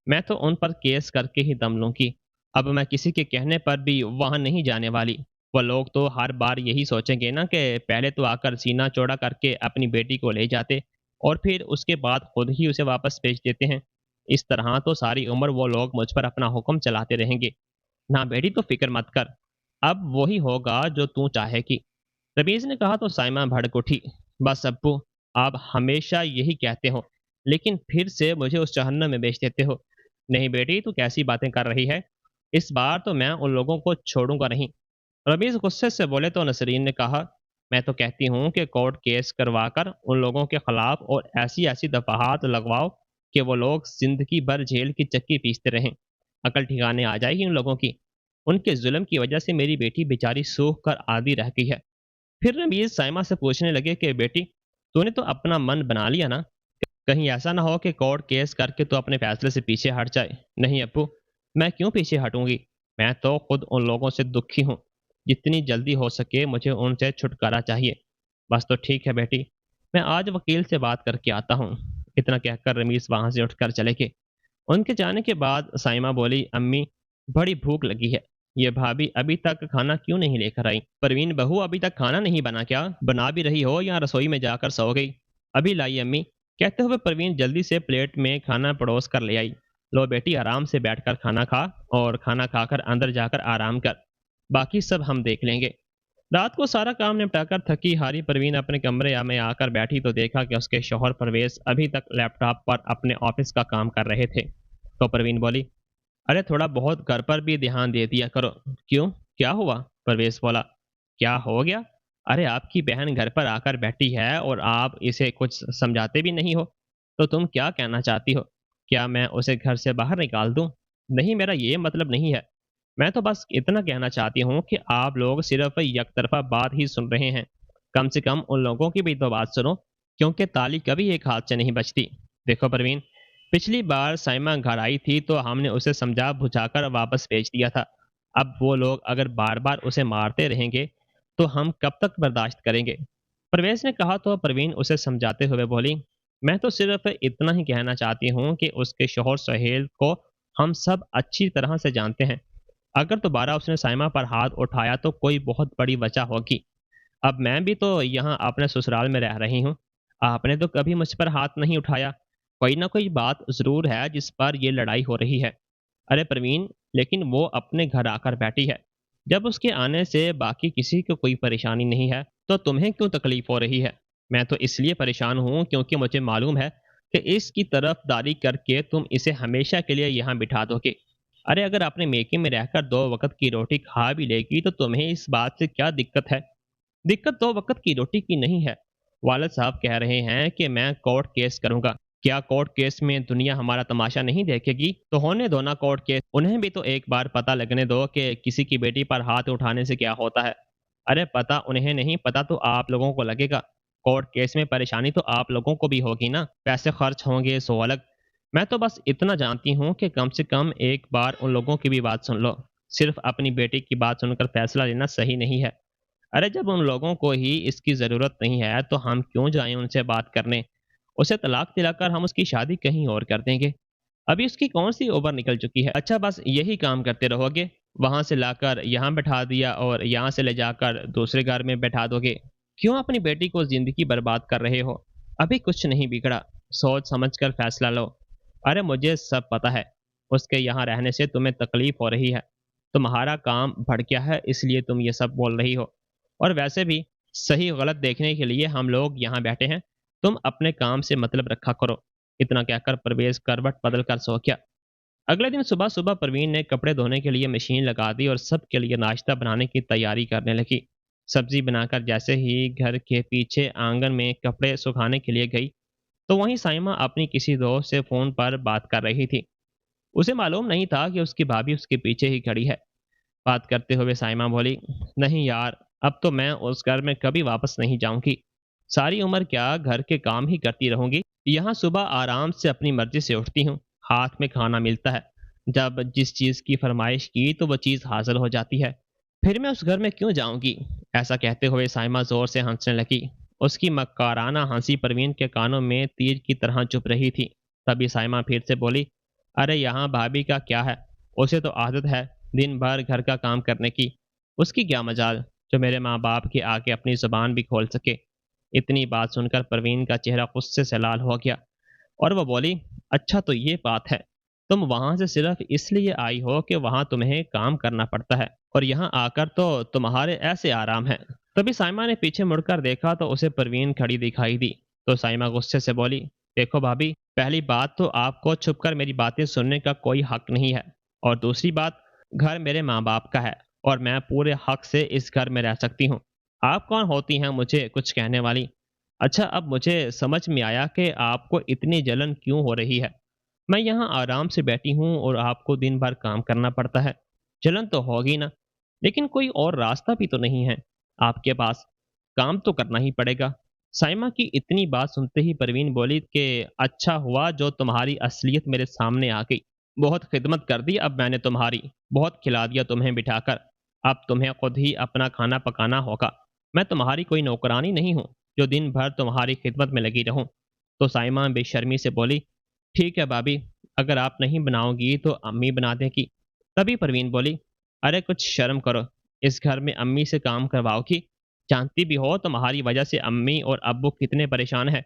मैं तो उन पर केस करके ही दम लूंगी। अब मैं किसी के कहने पर भी वहां नहीं जाने वाली। वो लोग तो हर बार यही सोचेंगे ना कि पहले तो आकर सीना चौड़ा करके अपनी बेटी को ले जाते और फिर उसके बाद खुद ही उसे वापस भेज देते हैं। इस तरह तो सारी उम्र वो लोग मुझ पर अपना हुक्म चलाते रहेंगे। ना बेटी, तो फिक्र मत कर, अब वही होगा जो तू चाहेगी। रमीज ने कहा तो साइमा भड़क उठी, बस अब्बू, आप हमेशा यही कहते हो लेकिन फिर से मुझे उस जहन्नम में भेज देते हो। नहीं बेटी, तू कैसी बातें कर रही है? इस बार तो मैं उन लोगों को छोड़ूंगा नहीं। रमीज गुस्से से बोले तो नसरीन ने कहा, मैं तो कहती हूँ कि कोर्ट केस करवाकर उन लोगों के खिलाफ और ऐसी ऐसी दफाहात लगवाओ कि वो लोग जिंदगी भर जेल की चक्की पीसते रहें। अकल ठिकाने आ जाएगी उन लोगों की। उनके जुल्म की वजह से मेरी बेटी बेचारी सूख कर आधी रह गई है। फिर रमीज साइमा से पूछने लगे कि बेटी, तूने तो अपना मन बना लिया ना? कहीं ऐसा ना हो कि कोर्ट केस करके तो अपने फैसले से पीछे हट जाए। नहीं अप्पू, मैं क्यों पीछे हटूंगी? मैं तो खुद उन लोगों से दुखी हूँ। जितनी जल्दी हो सके मुझे उनसे छुटकारा चाहिए। बस तो ठीक है बेटी, मैं आज वकील से बात करके आता हूँ। इतना कहकर रमीज वहां से उठकर चले गए। उनके जाने के बाद साइमा बोली, अम्मी, बड़ी भूख लगी है। ये भाभी अभी तक खाना क्यों नहीं लेकर आई? परवीन बहू, अभी तक खाना नहीं बना क्या? बना भी रही हो या रसोई में जाकर सो गई? अभी लाई अम्मी, कहते हुए परवीन जल्दी से प्लेट में खाना परोस कर ले आई। लो बेटी, आराम से बैठकर खाना खा, और खाना खाकर अंदर जाकर आराम कर। बाकी सब हम देख लेंगे। रात को सारा काम निपटाकर थकी हारी परवीन अपने कमरे में आकर बैठी तो देखा कि उसके शौहर परवेज अभी तक लैपटॉप पर अपने ऑफिस का काम कर रहे थे। तो परवीन बोली, अरे थोड़ा बहुत घर पर भी ध्यान दे दिया करो। क्यों, क्या हुआ? परवेज बोला, क्या हो गया? अरे आपकी बहन घर पर आकर बैठी है और आप इसे कुछ समझाते भी नहीं हो। तो तुम क्या कहना चाहती हो? क्या मैं उसे घर से बाहर निकाल दूं? नहीं, मेरा ये मतलब नहीं है। मैं तो बस इतना कहना चाहती हूँ कि आप लोग सिर्फ एकतरफा बात ही सुन रहे हैं। कम से कम उन लोगों की भी तो बात सुनो, क्योंकि ताली कभी एक हाथ से नहीं बचती। देखो परवीन, पिछली बार साइमा घर आई थी तो हमने उसे समझा बुझाकर वापस भेज दिया था। अब वो लोग अगर बार बार उसे मारते रहेंगे तो हम कब तक बर्दाश्त करेंगे? परवेज ने कहा तो परवीन उसे समझाते हुए बोली, मैं तो सिर्फ इतना ही कहना चाहती हूँ कि उसके शोहर सुहेल को हम सब अच्छी तरह से जानते हैं। अगर दोबारा उसने साइमा पर हाथ उठाया तो कोई बहुत बड़ी वजह होगी। अब मैं भी तो यहाँ अपने ससुराल में रह रही हूँ। आपने तो कभी मुझ पर हाथ नहीं उठाया। कोई ना कोई बात ज़रूर है जिस पर ये लड़ाई हो रही है। अरे प्रवीण, लेकिन वो अपने घर आकर बैठी है। जब उसके आने से बाकी किसी को कोई परेशानी नहीं है तो तुम्हें क्यों तकलीफ हो रही है? मैं तो इसलिए परेशान हूँ क्योंकि मुझे मालूम है कि इसकी तरफदारी करके तुम इसे हमेशा के लिए यहाँ बिठा दोगे। अरे अगर अपने मेके में रहकर दो वक्त की रोटी खा भी लेगी तो तुम्हें इस बात से क्या दिक्कत है? दिक्कत दो वक्त की रोटी की नहीं है। वालिद साहब कह रहे हैं कि मैं कोर्ट केस करूंगा। क्या कोर्ट केस में दुनिया हमारा तमाशा नहीं देखेगी? तो होने दो ना कोर्ट केस, उन्हें भी तो एक बार पता लगने दो कि किसी की बेटी पर हाथ उठाने से क्या होता है। अरे पता उन्हें नहीं, पता तो आप लोगों को लगेगा। कोर्ट केस में परेशानी तो आप लोगों को भी होगी ना, पैसे खर्च होंगे सो अलग। मैं तो बस इतना जानती हूँ कि कम से कम एक बार उन लोगों की भी बात सुन लो। सिर्फ अपनी बेटी की बात सुनकर फैसला लेना सही नहीं है। अरे जब उन लोगों को ही इसकी ज़रूरत नहीं है तो हम क्यों जाएं उनसे बात करने? उसे तलाक दिलाकर हम उसकी शादी कहीं और कर देंगे। अभी उसकी कौन सी उम्र निकल चुकी है? अच्छा बस यही काम करते रहोगे? वहां से लाकर यहाँ बैठा दिया और यहाँ से ले जाकर दूसरे घर में बैठा दोगे। क्यों अपनी बेटी को जिंदगी बर्बाद कर रहे हो? अभी कुछ नहीं बिगड़ा, सोच समझ कर फैसला लो। अरे मुझे सब पता है, उसके यहाँ रहने से तुम्हें तकलीफ हो रही है। तुम्हारा काम बढ़ गया है इसलिए तुम ये सब बोल रही हो। और वैसे भी सही गलत देखने के लिए हम लोग यहाँ बैठे हैं। तुम अपने काम से मतलब रखा करो। इतना कहकर परवेज करवट बदल कर सो गया। अगले दिन सुबह सुबह परवीन ने कपड़े धोने के लिए मशीन लगा दी और सबके लिए नाश्ता बनाने की तैयारी करने लगी। सब्जी बनाकर जैसे ही घर के पीछे आंगन में कपड़े सुखाने के लिए गई तो वहीं साइमा अपनी किसी दोस्त से फोन पर बात कर रही थी। उसे मालूम नहीं था कि उसकी भाभी उसके पीछे ही खड़ी है। बात करते हुए साइमा बोली, नहीं यार, अब तो मैं उस घर में कभी वापस नहीं जाऊंगी। सारी उम्र क्या घर के काम ही करती रहूंगी? यहाँ सुबह आराम से अपनी मर्जी से उठती हूँ, हाथ में खाना मिलता है। जब जिस चीज़ की फरमाइश की तो वो चीज़ हासिल हो जाती है। फिर मैं उस घर में क्यों जाऊंगी? ऐसा कहते हुए साइमा जोर से हंसने लगी। उसकी मक्काराना हंसी परवीन के कानों में तीर की तरह चुभ रही थी। तभी साइमा फिर से बोली, अरे यहाँ भाभी का क्या है? उसे तो आदत है दिन भर घर का काम करने की। उसकी क्या मजाल जो मेरे माँ बाप के आगे अपनी जुबान भी खोल सके। इतनी बात सुनकर परवीन का चेहरा गुस्से से लाल हो गया और वो बोली, अच्छा तो ये बात है। तुम वहां से सिर्फ इसलिए आई हो कि वहां तुम्हें काम करना पड़ता है और यहाँ आकर तो तुम्हारे ऐसे आराम है। तभी साइमा ने पीछे मुड़कर देखा तो उसे परवीन खड़ी दिखाई दी। तो साइमा गुस्से से बोली, देखो भाभी, पहली बात तो आपको छुपकर मेरी बातें सुनने का कोई हक नहीं है। और दूसरी बात, घर मेरे माँ बाप का है और मैं पूरे हक से इस घर में रह सकती हूँ। आप कौन होती हैं मुझे कुछ कहने वाली? अच्छा अब मुझे समझ में आया कि आपको इतनी जलन क्यों हो रही है। मैं यहाँ आराम से बैठी हूँ और आपको दिन भर काम करना पड़ता है। जलन तो होगी ना, लेकिन कोई और रास्ता भी तो नहीं है आपके पास। काम तो करना ही पड़ेगा। साइमा की इतनी बात सुनते ही परवीन बोली कि अच्छा हुआ जो तुम्हारी असलियत मेरे सामने आ गई। बहुत खिदमत कर दी अब मैंने तुम्हारी, बहुत खिला दिया तुम्हें बिठाकर, अब तुम्हें खुद ही अपना खाना पकाना होगा। मैं तुम्हारी कोई नौकरानी नहीं हूँ जो दिन भर तुम्हारी खिदमत में लगी रहूं। तो साइमा बेशर्मी से बोली, ठीक है भाभी, अगर आप नहीं बनाओगी तो अम्मी बना देगी। तभी परवीन बोली, अरे कुछ शर्म करो, इस घर में अम्मी से काम करवाओगी? जानती भी हो तुम्हारी वजह से अम्मी और अब्बू कितने परेशान हैं,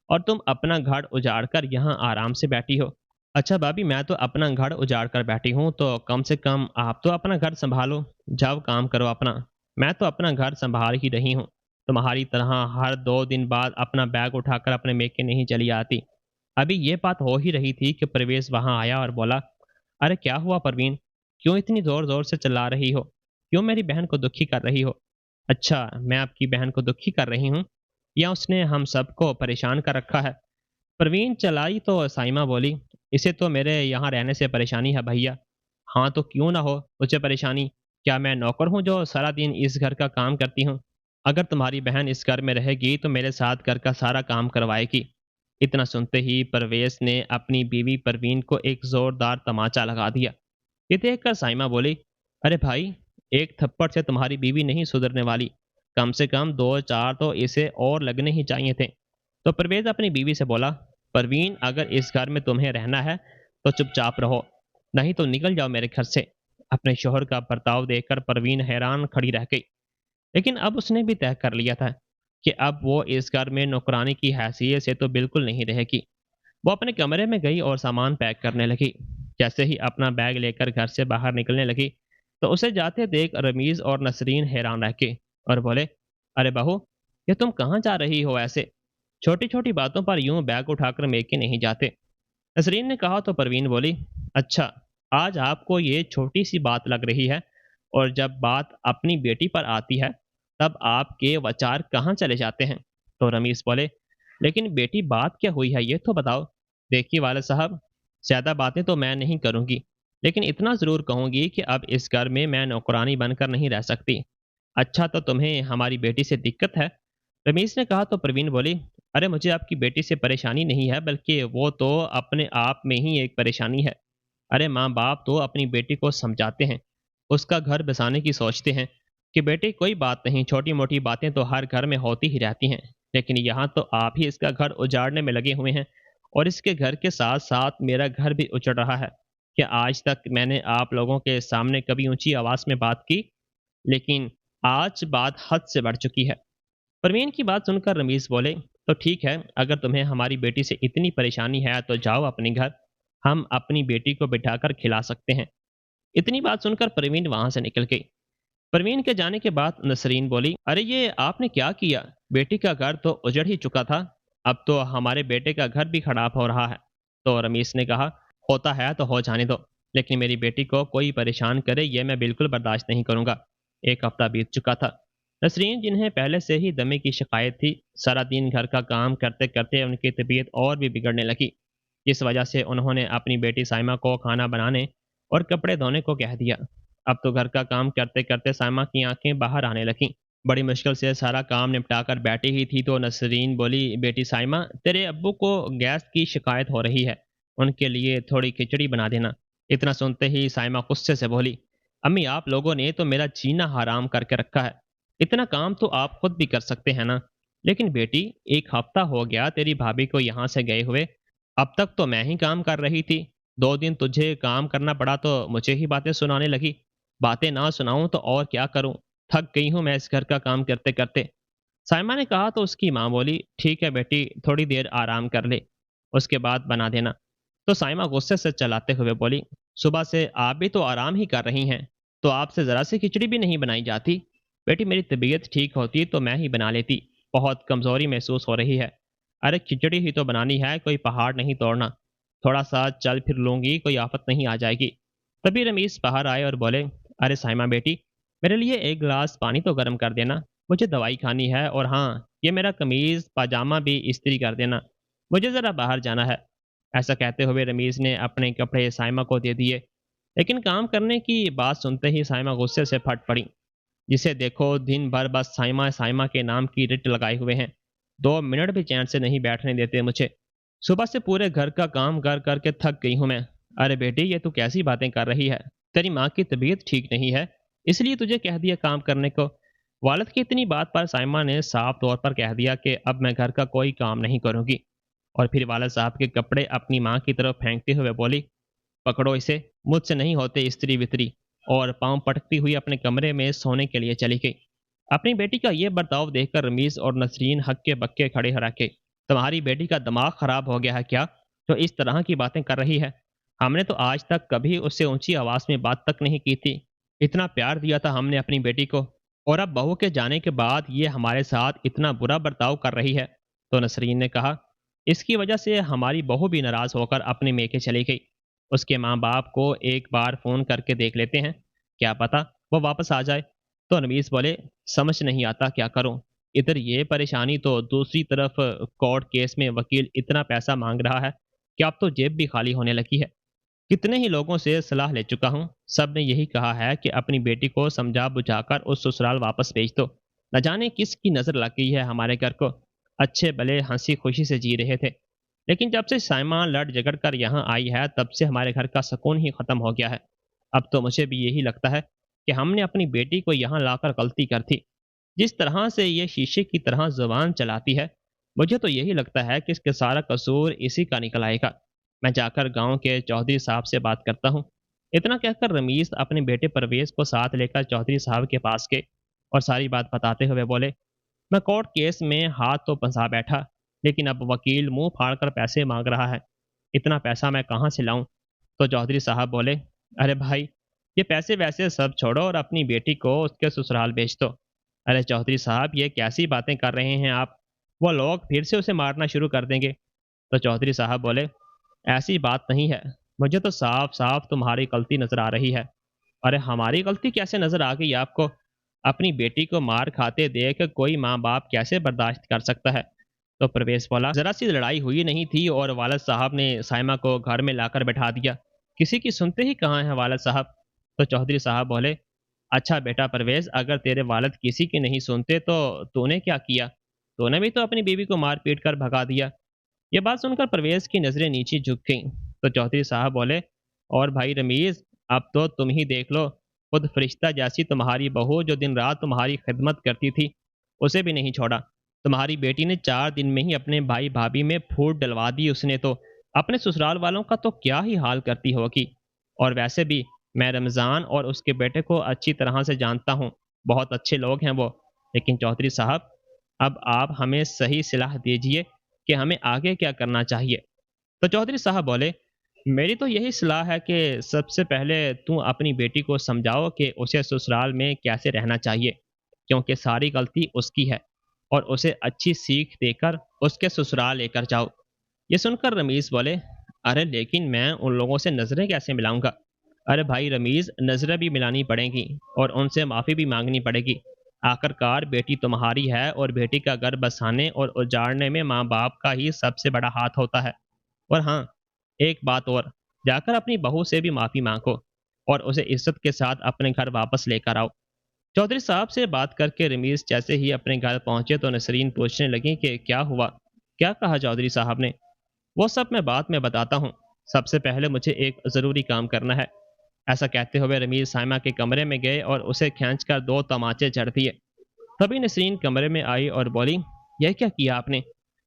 और तुम अपना घर उजाड़ कर यहाँ आराम से बैठी हो। अच्छा भाभी, मैं तो अपना घर उजाड़ कर बैठी हूँ तो कम से कम आप तो अपना घर संभालो, जाओ काम करो अपना। मैं तो अपना घर संभाल ही रही हूँ, तुम्हारी तरह हर 2 दिन बाद अपना बैग उठाकर अपने मेके नहीं चली आती। अभी ये बात हो ही रही थी कि प्रवेश वहां आया और बोला, अरे क्या हुआ परवीन, क्यों इतनी जोर जोर से चिल्ला रही हो, क्यों मेरी बहन को दुखी कर रही हो? अच्छा, मैं आपकी बहन को दुखी कर रही हूँ, या उसने हम सबको परेशान कर रखा है? प्रवीण चलाई तो साइमा बोली, इसे तो मेरे यहाँ रहने से परेशानी है भैया। हाँ तो क्यों ना हो मुझे परेशानी, क्या मैं नौकर हूँ जो सारा दिन इस घर का काम करती हूँ? अगर तुम्हारी बहन इस घर में रहेगी तो मेरे साथ घर का सारा काम करवाएगी। इतना सुनते ही परवेश ने अपनी बीवी परवीन को एक जोरदार तमाचा लगा दिया। ये देखकर साइमा बोली, अरे भाई, एक थप्पड़ से तुम्हारी बीवी नहीं सुधरने वाली, कम से कम दो चार तो इसे और लगने ही चाहिए थे। तो परवेज अपनी बीवी से बोला, परवीन, अगर इस घर में तुम्हें रहना है तो चुपचाप रहो, नहीं तो निकल जाओ मेरे घर से। अपने शोहर का बर्ताव देखकर परवीन हैरान खड़ी रह गई, लेकिन अब उसने भी तय कर लिया था कि अब वो इस घर में नौकरानी की हैसियत से तो बिल्कुल नहीं रहेगी। वो अपने कमरे में गई और सामान पैक करने लगी। जैसे ही अपना बैग लेकर घर से बाहर निकलने लगी तो उसे जाते देख रमीज और नसरीन हैरान रह गए और बोले, अरे बहू, ये तुम कहाँ जा रही हो ऐसे? छोटी छोटी बातों पर यूं बैग उठाकर मेके नहीं जाते। नसरीन ने कहा तो परवीन बोली, अच्छा, आज आपको ये छोटी सी बात लग रही है, और जब बात अपनी बेटी पर आती है तब आपके विचार कहाँ चले जाते हैं? तो रमीज बोले, लेकिन बेटी बात क्या हुई है ये तो बताओ। देखिए वाले साहब, ज़्यादा बातें तो मैं नहीं करूँगी, लेकिन इतना ज़रूर कहूँगी कि अब इस घर में मैं नौकरानी बनकर नहीं रह सकती। अच्छा तो तुम्हें हमारी बेटी से दिक्कत है? रमीज ने कहा तो प्रवीण बोली, अरे मुझे आपकी बेटी से परेशानी नहीं है, बल्कि वो तो अपने आप में ही एक परेशानी है। अरे माँ बाप तो अपनी बेटी को समझाते हैं, उसका घर बसाने की सोचते हैं कि बेटे कोई बात नहीं, छोटी मोटी बातें तो हर घर में होती ही रहती हैं, लेकिन यहाँ तो आप ही इसका घर उजाड़ने में लगे हुए हैं, और इसके घर के साथ साथ मेरा घर भी उजड़ रहा है। क्या आज तक मैंने आप लोगों के सामने कभी ऊंची आवाज़ में बात की? लेकिन आज बात हद से बढ़ चुकी है। परवीन की बात सुनकर रमीज बोले, तो ठीक है, अगर तुम्हें हमारी बेटी से इतनी परेशानी है तो जाओ अपने घर, हम अपनी बेटी को बिठाकर खिला सकते हैं। इतनी बात सुनकर परवीन वहां से निकल गई। परवीन के जाने के बाद नसरीन बोली, अरे ये आपने क्या किया? बेटी का घर तो उजड़ ही चुका था, अब तो हमारे बेटे का घर भी खराब हो रहा है। तो रमीश ने कहा, होता है तो हो जाने दो, लेकिन मेरी बेटी को कोई परेशान करे ये मैं बिल्कुल बर्दाश्त नहीं करूंगा। एक हफ्ता बीत चुका था। नसरीन, जिन्हें पहले से ही दमे की शिकायत थी, सारा दिन घर का काम करते करते उनकी तबीयत और भी बिगड़ने लगी, जिस वजह से उन्होंने अपनी बेटी साइमा को खाना बनाने और कपड़े धोने को कह दिया। अब तो घर का काम करते करते साइमा की आंखें बाहर आने लगीं। बड़ी मुश्किल से सारा काम निपटा कर बैठी ही थी तो नसरीन बोली, बेटी साइमा, तेरे अब्बू को गैस की शिकायत हो रही है, उनके लिए थोड़ी खिचड़ी बना देना। इतना सुनते ही साइमा गुस्से से बोली, अम्मी, आप लोगों ने तो मेरा जीना हराम करके रखा है, इतना काम तो आप खुद भी कर सकते हैं ना। लेकिन बेटी, एक हफ्ता हो गया तेरी भाभी को यहाँ से गए हुए, अब तक तो मैं ही काम कर रही थी। 2 दिन तुझे काम करना पड़ा तो मुझे ही बातें सुनाने लगी। बातें ना सुनाऊं तो और क्या करूं, थक गई हूं मैं इस घर का काम करते करते। साइमा ने कहा तो उसकी माँ बोली, ठीक है बेटी, थोड़ी देर आराम कर ले, उसके बाद बना देना। तो साइमा गुस्से से चलाते हुए बोली, सुबह से आप भी तो आराम ही कर रही हैं, तो आपसे ज़रा सी खिचड़ी भी नहीं बनाई जाती? बेटी, मेरी तबीयत ठीक होती तो मैं ही बना लेती, बहुत कमज़ोरी महसूस हो रही है। अरे खिचड़ी ही तो बनानी है, कोई पहाड़ नहीं तोड़ना, थोड़ा सा चल फिर लूंगी, कोई आफत नहीं आ जाएगी। तभी रमीश बाहर आए और बोले, अरे साइमा बेटी, मेरे लिए एक गिलास पानी तो गर्म कर देना, मुझे दवाई खानी है, और हाँ, ये मेरा कमीज़ पाजामा भी इस्त्री कर देना, मुझे ज़रा बाहर जाना है। ऐसा कहते हुए रमीज ने अपने कपड़े साइमा को दे दिए, लेकिन काम करने की बात सुनते ही साइमा गुस्से से फट पड़ी। जिसे देखो दिन भर बस साइमा साइमा के नाम की रिट लगाए हुए हैं, 2 मिनट भी चैन से नहीं बैठने देते मुझे। सुबह से पूरे घर का काम कर करके थक गई हूँ मैं, अरे बेटी, ये तू कैसी बातें कर रही है? तेरी माँ की तबीयत ठीक नहीं है, इसलिए तुझे कह दिया काम करने को। वालिद की इतनी बात पर साइमा ने साफ तौर पर कह दिया कि अब मैं घर का कोई काम नहीं करूंगी। और फिर वालिद साहब के कपड़े अपनी माँ की तरफ फेंकते हुए बोली, पकड़ो इसे, मुझसे नहीं होते इस्त्री वित्री। और पांव पटकती हुई अपने कमरे में सोने के लिए चली गई। अपनी बेटी का यह बर्ताव देखकर रमीज और नसरीन हक्के बक्के खड़े हो रखे। तुम्हारी बेटी का दिमाग खराब हो गया है क्या, जो इस तरह की बातें कर रही है? हमने तो आज तक कभी उससे ऊंची आवाज में बात तक नहीं की थी। इतना प्यार दिया था हमने अपनी बेटी को, और अब बहू के जाने के बाद ये हमारे साथ इतना बुरा बर्ताव कर रही है। तो नसरीन ने कहा, इसकी वजह से हमारी बहू भी नाराज होकर अपने मेके चली गई। उसके माँ बाप को एक बार फोन करके देख लेते हैं, क्या पता वो वापस आ जाए। तो नवीस बोले, समझ नहीं आता क्या करूं। इधर ये परेशानी तो दूसरी तरफ कोर्ट केस में वकील इतना पैसा मांग रहा है कि अब तो जेब भी खाली होने लगी है। कितने ही लोगों से सलाह ले चुका हूँ, सब ने यही कहा है कि अपनी बेटी को समझा बुझाकर उस ससुराल वापस भेज दो। न जाने किसकी नजर लग गई है हमारे घर को। अच्छे भले हंसी खुशी से जी रहे थे, लेकिन जब से साइमा लड़ झगड़ कर यहाँ आई है तब से हमारे घर का सुकून ही खत्म हो गया है। अब तो मुझे भी यही लगता है कि हमने अपनी बेटी को यहाँ लाकर गलती कर थी। जिस तरह से ये शीशे की तरह जुबान चलाती है, मुझे तो यही लगता है कि इसका सारा कसूर इसी का निकल आएगा। मैं जाकर गांव के चौधरी साहब से बात करता हूँ। इतना कहकर रमीज अपने बेटे परवेज को साथ लेकर चौधरी साहब के पास गए और सारी बात बताते हुए बोले, मैं कोर्ट केस में हाथ तो फंसा बैठा, लेकिन अब वकील मुंह फाड़कर पैसे मांग रहा है। इतना पैसा मैं कहाँ से लाऊं? तो चौधरी साहब बोले, अरे भाई, ये पैसे वैसे सब छोड़ो और अपनी बेटी को उसके ससुराल भेज दो। अरे चौधरी साहब, ये कैसी बातें कर रहे हैं आप? वो लोग फिर से उसे मारना शुरू कर देंगे। तो चौधरी साहब बोले, ऐसी बात नहीं है, मुझे तो साफ साफ तुम्हारी गलती नजर आ रही है। अरे हमारी गलती कैसे नजर आ गई आपको? अपनी बेटी को मार खाते देख कोई माँ बाप कैसे बर्दाश्त कर सकता है? तो प्रवेश बोला, जरा सी लड़ाई हुई नहीं थी और वालद साहब ने साइमा को घर में लाकर बैठा दिया। किसी की सुनते ही कहाँ है वालद साहब? तो चौधरी साहब बोले, अच्छा बेटा परवेज, अगर तेरे वालद किसी की नहीं सुनते तो तूने क्या किया? तूने भी तो अपनी बीवी को मार पीट कर भगा दिया। ये बात सुनकर परवेज की नजरें नीचे झुक गईं। तो चौधरी साहब बोले, और भाई रमीज, अब तो तुम ही देख लो, खुद फरिश्ता जैसी तुम्हारी बहू जो दिन रात तुम्हारी खिदमत करती थी, उसे भी नहीं छोड़ा। तुम्हारी बेटी ने 4 दिन में ही अपने भाई भाभी में फूट डलवा दी उसने तो। अपने ससुराल वालों का तो क्या ही हाल करती होगी। और वैसे भी मैं रमज़ान और उसके बेटे को अच्छी तरह से जानता हूँ, बहुत अच्छे लोग हैं वो। लेकिन चौधरी साहब, अब आप हमें सही सलाह दीजिए कि हमें आगे क्या करना चाहिए। तो चौधरी साहब बोले, मेरी तो यही सलाह है कि सबसे पहले तू अपनी बेटी को समझाओ कि उसे ससुराल में कैसे रहना चाहिए, क्योंकि सारी गलती उसकी है। और उसे अच्छी सीख देकर उसके ससुराल लेकर जाओ। ये सुनकर रमीज बोले, अरे लेकिन मैं उन लोगों से नजरें कैसे मिलाऊंगा? अरे भाई रमीज, नजरें भी मिलानी पड़ेंगी और उनसे माफी भी मांगनी पड़ेगी। आखिरकार बेटी तुम्हारी है और बेटी का घर बसाने और उजाड़ने में माँ बाप का ही सबसे बड़ा हाथ होता है। और हाँ, एक बात और, जाकर अपनी बहू से भी माफी मांगो और उसे इज्जत के साथ अपने घर वापस लेकर आओ। चौधरी साहब से बात करके रमीज जैसे ही अपने घर पहुंचे तो नसरीन पूछने लगी कि क्या हुआ, क्या कहा चौधरी साहब ने? वो सब मैं बाद में बताता हूँ, सबसे पहले मुझे एक ज़रूरी काम करना है। ऐसा कहते हुए रमीज साइमा के कमरे में गए और उसे खींचकर 2 तमाचे जड़ दिए। तभी नसरीन कमरे में आई और बोली, यह क्या किया आपने?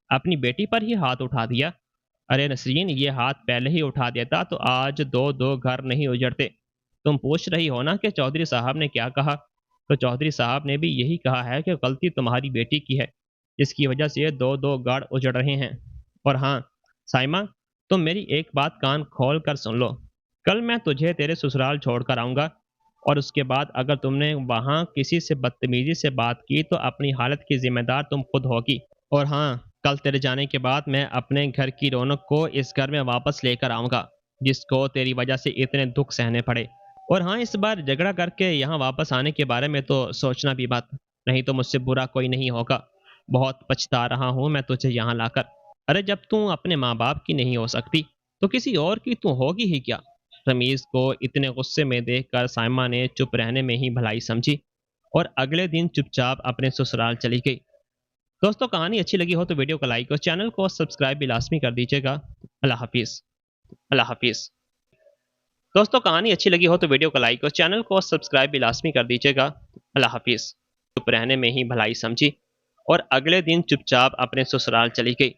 अपनी बेटी पर ही हाथ उठा दिया। अरे नसरीन, ये हाथ पहले ही उठा देता तो आज दो दो घर नहीं उजड़ते। तुम पूछ रही हो ना कि चौधरी साहब ने क्या कहा? तो चौधरी साहब ने भी यही कहा है कि गलती तुम्हारी बेटी की है, जिसकी वजह से ये दो दो गढ़ उजड़ रहे हैं। और हाँ साइमा, तुम मेरी एक बात कान खोल कर सुन लो। कल मैं तुझे तेरे ससुराल छोड़कर आऊँगा, और उसके बाद अगर तुमने वहाँ किसी से बदतमीजी से बात की तो अपनी हालत की जिम्मेदार तुम खुद होगी। और हाँ, कल तेरे जाने के बाद मैं अपने घर की रौनक को इस घर में वापस लेकर आऊँगा, जिसको तेरी वजह से इतने दुख सहने पड़े। और हाँ, इस बार झगड़ा करके यहाँ वापस आने के बारे में तो सोचना भी मत, नहीं तो मुझसे बुरा कोई नहीं होगा। बहुत पछता रहा हूँ मैं तुझे यहाँ लाकर। अरे जब तू अपने माँ बाप की नहीं हो सकती तो किसी और की तू होगी ही क्या? रमीज को इतने गुस्से में देखकर साइमा ने चुप रहने में ही भलाई समझी और अगले दिन चुपचाप अपने ससुराल चली गई। दोस्तों, कहानी अच्छी लगी हो तो वीडियो को लाइक और चैनल को सब्सक्राइब भी लाजमी कर दीजिएगा। अल्लाह हाफिज़। अल्लाह हाफिज़। دوستوں کہانی اچھی لگی ہو تو ویڈیو کو لائک اور چینل کو سبسکرائب بھی لازمی کر دیجیے گا۔ اللہ حافظ۔ چپ رہنے میں ہی بھلائی سمجھی اور اگلے دن چپ چاپ اپنے سسرال چلی گئی۔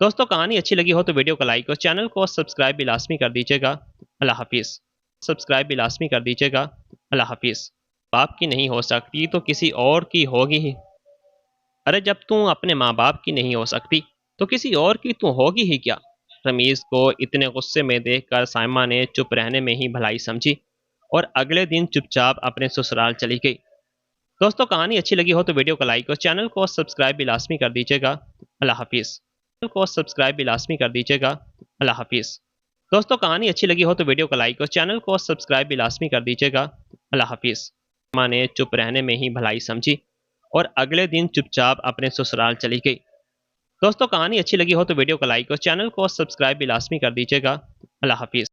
دوستوں کہانی اچھی لگی ہو تو ویڈیو کو لائک اور چینل کو سبسکرائب بھی لازمی کر دیجیے گا۔ اللہ حافظ۔ سبسکرائب بھی لازمی کر دیجیے گا۔ اللہ حافظ۔ باپ کی نہیں ہو سکتی تو کسی اور کی ہوگی ہی۔ ارے جب تم اپنے ماں باپ کی نہیں ہو سکتی تو کسی اور کی تو ہوگی ہی کیا؟ رمیز کو اتنے غصے میں دیکھ کر سائمہ نے چپ رہنے میں ہی بھلائی سمجھی اور اگلے دن چپ چاپ اپنے سسرال چلی گئی۔ دوستوں کہانی اچھی لگی ہو تو ویڈیو کو لائک اور چینل کو سبسکرائب بھی لازمی کر دیجیے گا۔ اللہ حافظ۔ چینل کو سبسکرائب بھی لازمی کر دیجیے گا۔ اللہ حافظ۔ دوستوں کہانی اچھی لگی ہو تو ویڈیو کو لائک اور چینل کو سبسکرائب بھی لازمی کر دیجیے گا۔ اللہ حافظ۔ ماں نے چپ رہنے میں ہی بھلائی سمجھی اور اگلے دن چپ چاپ اپنے سسرال چلی گئی۔ دوستوں کہانی اچھی لگی ہو تو ویڈیو کو لائک اور چینل کو سبسکرائب بھی لازمی کر دیجیے گا۔ اللہ حافظ۔